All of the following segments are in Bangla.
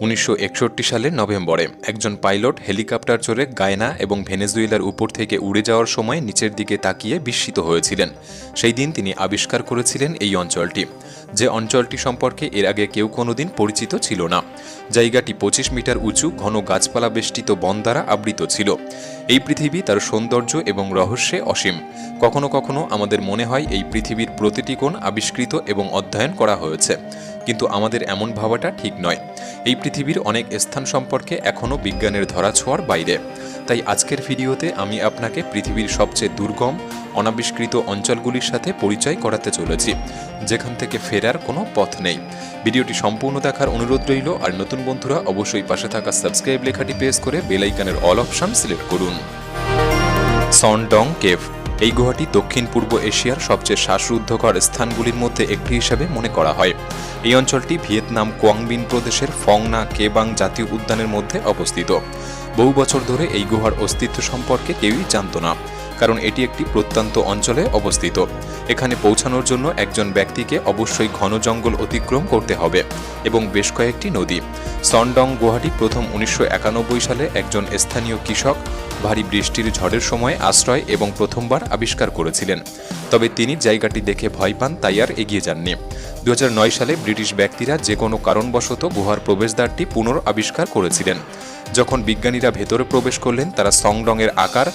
1961 সালের নভেম্বরে একজন পাইলট হেলিকপ্টার চড়ে গায়ানা এবং ভেনেজুয়েলার উপর থেকে উড়ে যাওয়ার সময় নিচের দিকে তাকিয়ে বিস্মিত হয়েছিলেন। সেই দিন তিনি আবিষ্কার করেছিলেন এই অঞ্চলটি, যে অঞ্চলটি সম্পর্কে এর আগে কেউ কোনোদিন পরিচিত ছিল না। জায়গাটি 25 মিটার উঁচু, ঘন গাছপালা বেষ্টিত বন দ্বারা আবৃত ছিল। এই পৃথিবী তার সৌন্দর্য এবং রহস্যে অসীম। কখনো কখনো আমাদের মনে হয় এই পৃথিবীর প্রতিটি কোণ আবিষ্কৃত এবং অধ্যয়ন করা হয়েছে, কিন্তু আমাদের এমন ভাবাটা ঠিক নয়। এই পৃথিবীর অনেক স্থান সম্পর্কে এখনও বিজ্ঞানের ধরাছোঁয়ার বাইরে। তাই আজকের ভিডিওতে আমি আপনাকে পৃথিবীর সবচেয়ে দুর্গম, অনাবিষ্কৃত অঞ্চলগুলির সাথে পরিচয় করাতে চলেছি, যেখান থেকে ফেরার কোনো পথ নেই। ভিডিওটি সম্পূর্ণ দেখার অনুরোধ রইল। আর নতুন বন্ধুরা অবশ্যই পাশে থাকা সাবস্ক্রাইব লেখাটি প্রেস করে বেল আইকনের অল অপশন সিলেক্ট করুন। সনডং কেভ। এই গুহাটি দক্ষিণ পূর্ব এশিয়ার সবচেয়ে শ্বাসরুদ্ধকর স্থানগুলির মধ্যে একটি হিসাবে মনে করা হয়। এই অঞ্চলটি ভিয়েতনাম কোয়াংবিন প্রদেশের ফং না কেবাং জাতীয় উদ্যানের মধ্যে অবস্থিত। বহু বছর ধরে এই গুহার অস্তিত্ব সম্পর্কে কেউই জানত না, কারণ এটি একটি প্রত্যন্ত অঞ্চলে অবস্থিত। এখানে পৌঁছানোর জন্য একজন ব্যক্তিকে অবশ্যই ঘন জঙ্গল অতিক্রম করতে হবে এবং বেশ কয়েকটি নদী। সনডং গুহাটি প্রথম 1991 সালে একজন স্থানীয় কৃষক ভারী বৃষ্টির ঝড়ের সময় আশ্রয় এবং প্রথমবার আবিষ্কার করেছিলেন। তবে তিনি জায়গাটি দেখে ভয় পান, তাই আর এগিয়ে যাননি। 2009 সালে ব্রিটিশ ব্যক্তিরা যে কোনো কারণবশত গুহার প্রবেশদ্বারটি পুনরাবিষ্কার করেছিলেন। যখন বিজ্ঞানীরা ভেতরে প্রবেশ করলেন, তারা সনডংয়ের আকার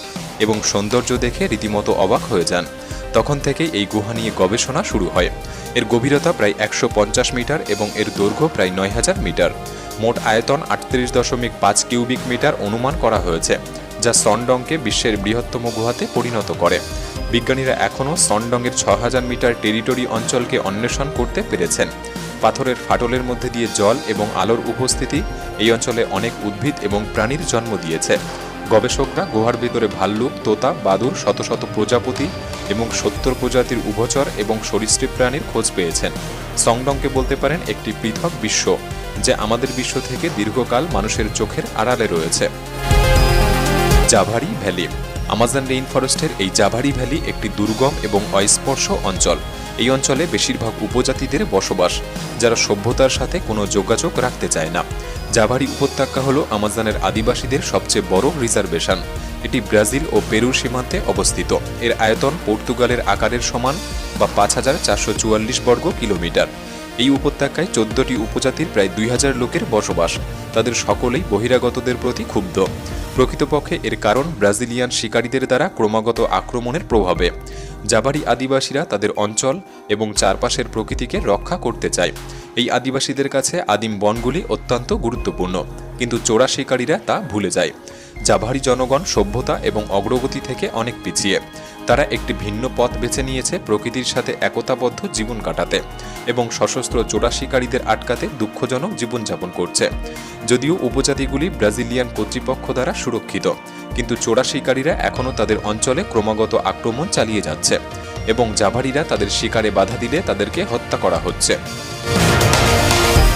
এবং সৌন্দর্য দেখে রীতিমতো অবাক হয়ে যান। তখন থেকেই এই গুহা নিয়ে গবেষণা শুরু হয়। এর গভীরতা প্রায় 150 মিটার এবং এর দৈর্ঘ্য প্রায় 9000 মিটার। মোট আয়তন 38.5 কিউবিক মিটার অনুমান করা হয়েছে, যা সনডংকে বিশ্বের বৃহত্তম গুহাতে পরিণত করে। বিজ্ঞানীরা এখনও সনডংয়ের 6000 মিটার টেরিটরি অঞ্চলকে অন্বেষণ করতে পেরেছেন। পাথরের ফাটলের মধ্যে দিয়ে জল এবং আলোর উপস্থিতি এই অঞ্চলে অনেক উদ্ভিদ এবং প্রাণীর জন্ম দিয়েছে। গবেষকরা গুহার ভিতরে ভাল্লুক, তোতা, বাদুড়, শত শত প্রজাপতি এবং 70 প্রজাতির উভচর এবং সরীসৃপ প্রাণীর খোঁজ পেয়েছেন। সনডংকে বলতে পারেন একটি পৃথক বিশ্ব, যা আমাদের বিশ্ব থেকে দীর্ঘকাল মানুষের চোখের আড়ালে রয়েছে। জাভারি ভ্যালি। আমাজন রেইন ফরেস্টের এই জাভারি ভ্যালি একটি দুর্গম এবং অস্পর্শ অঞ্চল। এই অঞ্চলে বেশিরভাগ উপজাতিদের বসবাস, যারা সভ্যতার সাথে কোনো যোগাযোগ রাখতে চায় না। জাভারি উপত্যকা হল আমাজনের আদিবাসীদের সবচেয়ে বড় রিজার্ভেশন। এটি ব্রাজিল ও পেরুর সীমান্তে অবস্থিত। এর আয়তন পর্তুগালের আকারের সমান বা 5444 বর্গ কিলোমিটার। এই উপত্যকায় 14টি উপজাতির প্রায় 2000 লোকের বসবাস। তাদের সকলেই বহিরাগতদের প্রতি ক্ষুব্ধ। প্রকৃতপক্ষে এর কারণ ব্রাজিলিয়ান শিকারীদের দ্বারা ক্রমাগত আক্রমণের প্রভাবে। জাভারি আদিবাসীরা তাদের অঞ্চল এবং চারপাশের প্রকৃতিকে রক্ষা করতে চায়। এই আদিবাসীদের কাছে আদিম বনগুলি অত্যন্ত গুরুত্বপূর্ণ, কিন্তু চোরা শিকারীরা তা ভুলে যায়। জাভারি জনগণ সভ্যতা এবং অগ্রগতি থেকে অনেক পিছিয়ে। তারা একটি ভিন্ন পথ বেছে নিয়েছে প্রকৃতির সাথে একতাবদ্ধ জীবন কাটাতে এবং সশস্ত্র চোরা শিকারীদের আটকাতে দুঃখজনক জীবনযাপন করছে। যদিও উপজাতিগুলি ব্রাজিলিয়ান কর্তৃপক্ষ দ্বারা সুরক্ষিত, কিন্তু চোরা শিকারীরা এখনও তাদের অঞ্চলে ক্রমাগত আক্রমণ চালিয়ে যাচ্ছে এবং জাভারিরা তাদের শিকারে বাধা দিলে তাদেরকে হত্যা করা হচ্ছে।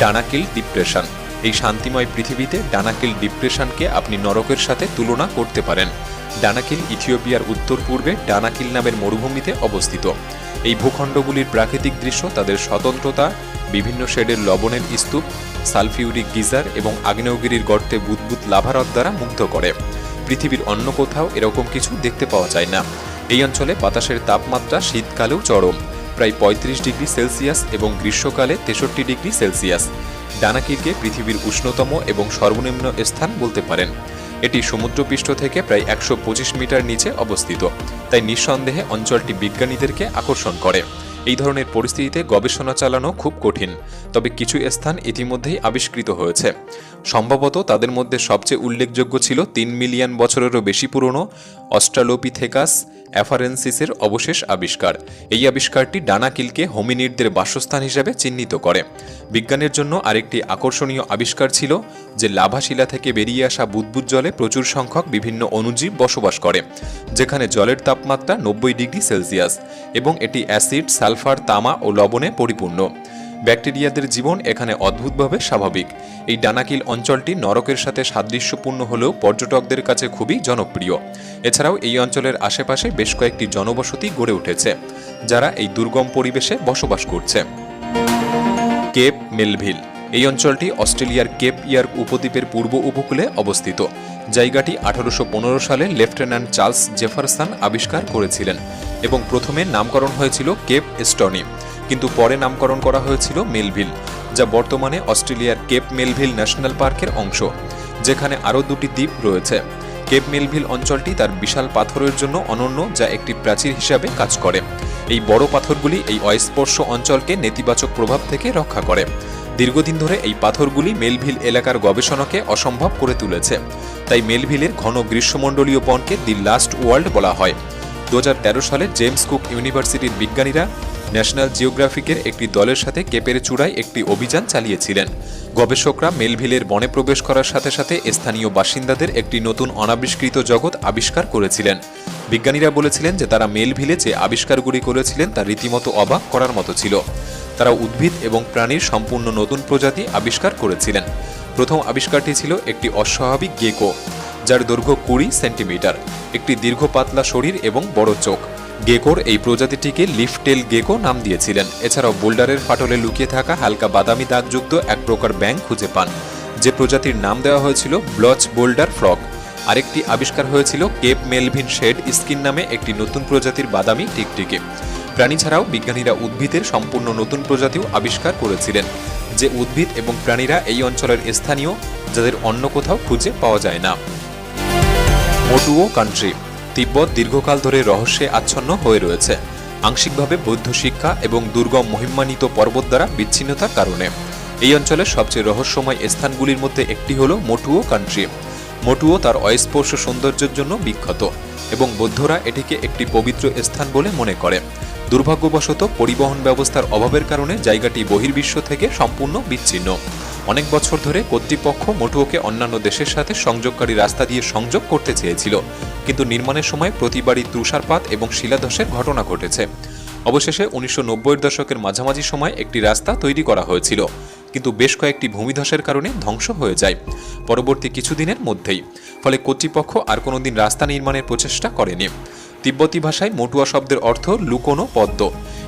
Danakil depression. এই শান্তিময় পৃথিবীতে ডানাকিল ডিপ্রেশনকে আপনি নরকের সাথে তুলনা করতে পারেন। ডানাকিল ইথিওপিয়ার উত্তর পূর্বে ডানাকিল নামের মরুভূমিতে অবস্থিত। এই ভূখণ্ডগুলির প্রাকৃতিক দৃশ্য তাদের স্বতন্ত্রতা, বিভিন্ন শেডের লবণের স্তূপ, সালফিউরিক গিজার এবং আগ্নেয়গিরির গর্তে বুদবুদ লাভারদ দ্বারা মুগ্ধ করে। পৃথিবীর অন্য কোথাও এরকম কিছু দেখতে পাওয়া যায় না। এই অঞ্চলে বাতাসের তাপমাত্রা শীতকালেও চরম, প্রায় 35 ডিগ্রি সেলসিয়াস এবং গ্রীষ্মকালে 63 ডিগ্রি সেলসিয়াস। ডানাকিলকে পৃথিবীর উষ্ণতম এবং সর্বনিম্ন স্থান বলতে পারেন। এটি সমুদ্রপৃষ্ঠ থেকে প্রায় 125 মিটার নিচে অবস্থিত, তাই নিঃসন্দেহে অঞ্চলটি বিজ্ঞানীদেরকে আকর্ষণ করে। এই ধরনের পরিস্থিতিতে গবেষণা চালানো খুব কঠিন, তবে কিছু স্থান ইতিমধ্যেই আবিষ্কৃত হয়েছে। সম্ভবত তাদের মধ্যে সবচেয়ে উল্লেখযোগ্য ছিল 3 মিলিয়ন বছরেরও বেশি পুরনো অস্ট্রালোপিথেকাস অ্যাফারেন্সিসের অবশেষ আবিষ্কার। এই আবিষ্কারটি ডানাকিলকে হোমিনিডদের বাসস্থান হিসেবে চিহ্নিত করে। বিজ্ঞানের জন্য আরেকটি আকর্ষণীয় আবিষ্কার ছিল যে লাভাশিলা থেকে বেরিয়ে আসা বুদবুদ জলে প্রচুর সংখ্যক বিভিন্ন অণুজীব বসবাস করে, যেখানে জলের তাপমাত্রা 90 ডিগ্রি সেলসিয়াস এবং এটি অ্যাসিড, সালফার, তামা ও লবণে পরিপূর্ণ। ব্যাকটেরিয়াদের জীবন এখানে অদ্ভুতভাবে স্বাভাবিক। এই ডানাকিল অঞ্চলটি নরকের সাথে সাদৃশ্যপূর্ণ হলেও পর্যটকদের কাছে খুবই জনপ্রিয়। এছাড়াও এই অঞ্চলের আশেপাশে বেশ কয়েকটি জনবসতি গড়ে উঠেছে, যারা এই দুর্গম পরিবেশে বসবাস করছে। Cape Melville. এই অঞ্চলটি অস্ট্রেলিয়ার কেপ ইয়ার্ক উপদ্বীপের পূর্ব উপকূলে অবস্থিত। জায়গাটি 1815 সালে লেফটেন্যান্ট চার্লস জেফারসন আবিষ্কার করেছিলেন এবং প্রথমে নামকরণ হয়েছিল কেপ স্টনি, কিন্তু পরে নামকরণ করা হয়েছিল মেলভিল, যা বর্তমানে অস্ট্রেলিয়ার কেপ মেলভিল ন্যাশনাল পার্কের অংশ, যেখানে আরও দুটি দ্বীপ রয়েছে। কেপ মেলভিল অঞ্চলটি তার বিশাল পাথরের জন্য অনন্য, যা একটি প্রাচীর হিসাবে কাজ করে। এই বড় পাথরগুলি এই অস্পর্শ অঞ্চলকে নেতিবাচক প্রভাব থেকে রক্ষা করে। দীর্ঘদিন ধরে এই পাথরগুলি মেলভিল এলাকার গবেষণাকে অসম্ভব করে তুলেছে, তাই মেলভিলের ঘন গ্রীষ্মমণ্ডলীয় বনকে দি লাস্ট ওয়ার্ল্ড বলা হয়। 2013 সালে জেমস কুক ইউনিভার্সিটির বিজ্ঞানীরা ন্যাশনাল জিওগ্রাফিকের একটি দলের সাথে কেপের চূড়ায় একটি অভিযান চালিয়েছিলেন। গবেষকরা মেলভিলের বনে প্রবেশ করার সাথে সাথে স্থানীয় বাসিন্দাদের একটি নতুন অনাবিষ্কৃত জগৎ আবিষ্কার করেছিলেন। বিজ্ঞানীরা বলেছিলেন যে তারা মেলভিলে যে আবিষ্কারগুলি করেছিলেন তা রীতিমতো অবাক করার মতো ছিল। তারা উদ্ভিদ এবং প্রাণীর সম্পূর্ণ নতুন প্রজাতি আবিষ্কার করেছিলেন। প্রথম আবিষ্কারটি ছিল একটি অস্বাভাবিক গেকো, যার দৈর্ঘ্য 20 সেন্টিমিটার, একটি দীর্ঘ পাতলা শরীর এবং বড় চোখ। গেকোর এই প্রজাতিটিকে লিফটেল গেকো নাম দিয়েছিলেন। এছাড়াও বোল্ডারের ফাটলে লুকিয়ে থাকা হালকা বাদামি দাগযুক্ত এক প্রকার ব্যাঙ খুঁজে পান, যে প্রজাতির নাম দেওয়া হয়েছিল ব্লচ বোল্ডার ফ্রগ। আরেকটি আবিষ্কার হয়েছিল কেপ মেলভিন শেড স্কিন নামে একটি নতুন প্রজাতির বাদামি টিকটিকি। প্রাণী ছাড়াও বিজ্ঞানীরা উদ্ভিদের সম্পূর্ণ নতুন প্রজাতিও আবিষ্কার করেছিলেন, যে উদ্ভিদ এবং প্রাণীরা এই অঞ্চলের স্থানীয়, যাদের অন্য কোথাও খুঁজে পাওয়া যায় না। মোটুও কান্ট্রি। তিব্বত দীর্ঘকাল ধরে রহস্যে আচ্ছন্ন হয়ে রয়েছে, আংশিকভাবে বৌদ্ধ শিক্ষা এবং দুর্গম মহিমান্বিত পর্বত দ্বারা বিচ্ছিন্নতার কারণে। এই অঞ্চলের সবচেয়ে রহস্যময় স্থানগুলির মধ্যে একটি হল মোটুও কান্ট্রি। মোটুও তার অস্পর্শ সৌন্দর্যের জন্য বিখ্যাত এবং বৌদ্ধরা এটিকে একটি পবিত্র স্থান বলে মনে করে। দুর্ভাগ্যবশত পরিবহন ব্যবস্থার অভাবের কারণে জায়গাটি বহির্বিশ্ব থেকে সম্পূর্ণ বিচ্ছিন্ন। অনেক বছর ধরে কর্তৃপক্ষ মোটুওকে অন্যান্য দেশের সাথে সংযোগকারী রাস্তা দিয়ে সংযোগ করতে চেয়েছিল, কিন্তু নির্মাণের সময় প্রতিবারই তুষারপাত এবং শিলাধসের ঘটনা ঘটেছে। অবশেষে 1990-এর দশকের মাঝামাঝি সময় একটি রাস্তা তৈরি করা হয়েছিল, কিন্তু বেশ কয়েকটি ভূমিধসের কারণে ধ্বংস হয়ে যায় পরবর্তী কিছুদিনের মধ্যেই। ফলে কর্তৃপক্ষ আর কোনোদিন রাস্তা নির্মাণের প্রচেষ্টা করেনি। তিব্বতী ভাষায় মোটুয়া শব্দের অর্থ লুকোনো পদ্ম।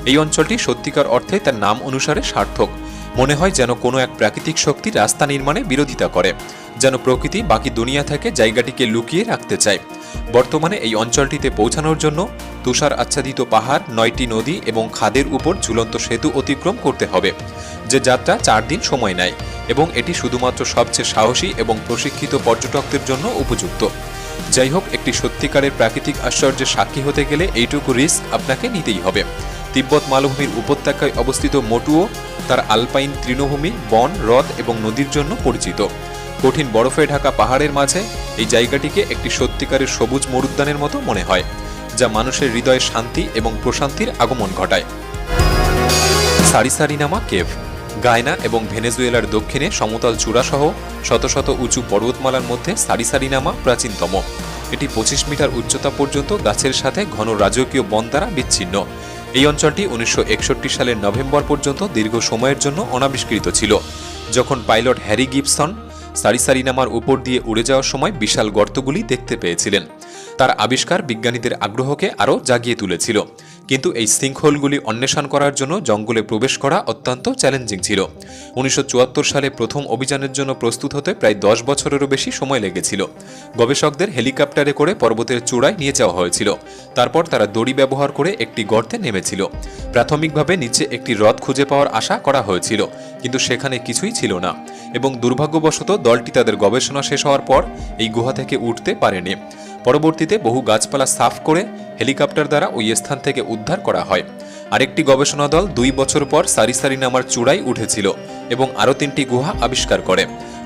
এই অঞ্চলটি সত্যিকার অর্থে তার নাম অনুসারে সার্থক। মনে হয় যেন কোনো এক প্রাকৃতিক শক্তি রাস্তা নির্মাণে বিরোধিতা করে, যেন প্রকৃতি বাকি দুনিয়া থেকে জায়গাটিকে লুকিয়ে রাখতে চায়। বর্তমানে এই অঞ্চলটিতে পৌঁছানোর জন্য তুষার আচ্ছাদিত পাহাড়, 9টি নদী এবং খাদের উপর ঝুলন্ত সেতু অতিক্রম করতে হবে, যে যাত্রা 4 দিন সময় নেয় এবং এটি শুধুমাত্র সবচেয়ে সাহসী এবং প্রশিক্ষিত পর্যটকদের জন্য উপযুক্ত। যাই হোক, একটি সত্যিকারের প্রাকৃতিক আশ্চর্যের সাক্ষী হতে গেলে এইটুকু রিস্ক আপনাকে নিতেই হবে। তিব্বত মালভূমির উপত্যকায় অবস্থিত মোটুও তার আলপাইন তৃণভূমি, বন, হ্রদ এবং নদীর জন্য পরিচিত। কঠিন বরফে ঢাকা পাহাড়ের মাঝে এই জায়গাটিকে একটি সত্যিকারের সবুজ মরুদ্যানের মতো মনে হয়, যা মানুষের হৃদয়ে শান্তি এবং প্রশান্তির আগমন ঘটায়। সারিসারিনামা কেভ। গায়না এবং ভেনেজুয়েলার দক্ষিণে সমতল চূড়াসহ শত শত উঁচু পর্বতমালার মধ্যে সারিসারিনামা প্রাচীনতম। এটি 25 মিটার উচ্চতা পর্যন্ত গাছের সাথে ঘন রাজকীয় বন দ্বারা বিচ্ছিন্ন। এই অঞ্চলটি 1961 সালের নভেম্বর পর্যন্ত দীর্ঘ সময়ের জন্য অনাবিষ্কৃত ছিল, যখন পাইলট হ্যারি গিবসন সারিসারিনামার উপর দিয়ে উড়ে যাওয়ার সময় বিশাল গর্তগুলি দেখতে পেয়েছিলেন। তার আবিষ্কার বিজ্ঞানীদের আগ্রহকে আরও জাগিয়ে তুলেছিল, কিন্তু এই সিঙ্কহোলগুলি অন্বেষণ করার জন্য জঙ্গলে প্রবেশ করা অত্যন্ত চ্যালেঞ্জিং ছিল। 1974 সালে প্রথম অভিযানের জন্য প্রস্তুত হতে প্রায় 10 বছরেরও বেশি সময় লেগেছিল। গবেষকদের হেলিকপ্টারে করে পর্বতের চূড়ায় নিয়ে যাওয়া হয়েছিল। তারপর তারা দড়ি ব্যবহার করে একটি গর্তে নেমেছিল। প্রাথমিকভাবে নিচে একটি হ্রদ খুঁজে পাওয়ার আশা করা হয়েছিল, কিন্তু সেখানে কিছুই ছিল না এবং দুর্ভাগ্যবশত দলটি তাদের গবেষণা শেষ হওয়ার পর এই গুহা থেকে উঠতে পারেনি। পরবর্তীতে বহু গাছপালা সাফ করে হেলিকপ্টার দ্বারা ওই স্থান থেকে উদ্ধার করা হয়। আরেকটি গবেষণা দল 2 বছর পর সারিসারিনামার চূড়ায় উঠেছিল এবং আরও 3টি গুহা আবিষ্কার করে।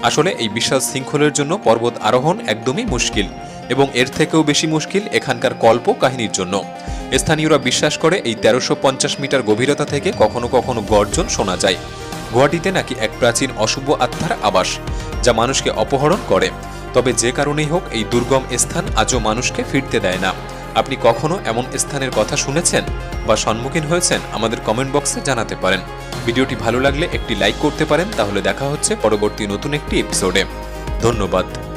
আসলে এই বিশাল শৃঙ্খলের জন্য পর্বত আরোহণ একদমই মুশকিল, এবং এর থেকেও বেশি মুশকিল এখানকার কল্প কাহিনীর জন্য। স্থানীয়রা বিশ্বাস করে এই 1350 মিটার গভীরতা থেকে কখনো কখনো গর্জন শোনা যায়। গুহাটিতে নাকি এক প্রাচীন অশুভ আত্মার আবাস, যা মানুষকে অপহরণ করে। তবে যে কারণেই হোক, এই দুর্গম স্থান আজও মানুষকে ফিরতে দেয় না। আপনি কখনো এমন স্থানের কথা শুনেছেন বা সম্মুখীন হয়েছেন? আমাদের কমেন্ট বক্সে জানাতে পারেন। ভিডিওটি ভালো লাগলে একটি লাইক করতে পারেন। তাহলে দেখা হচ্ছে পরবর্তী নতুন একটি এপিসোডে। ধন্যবাদ।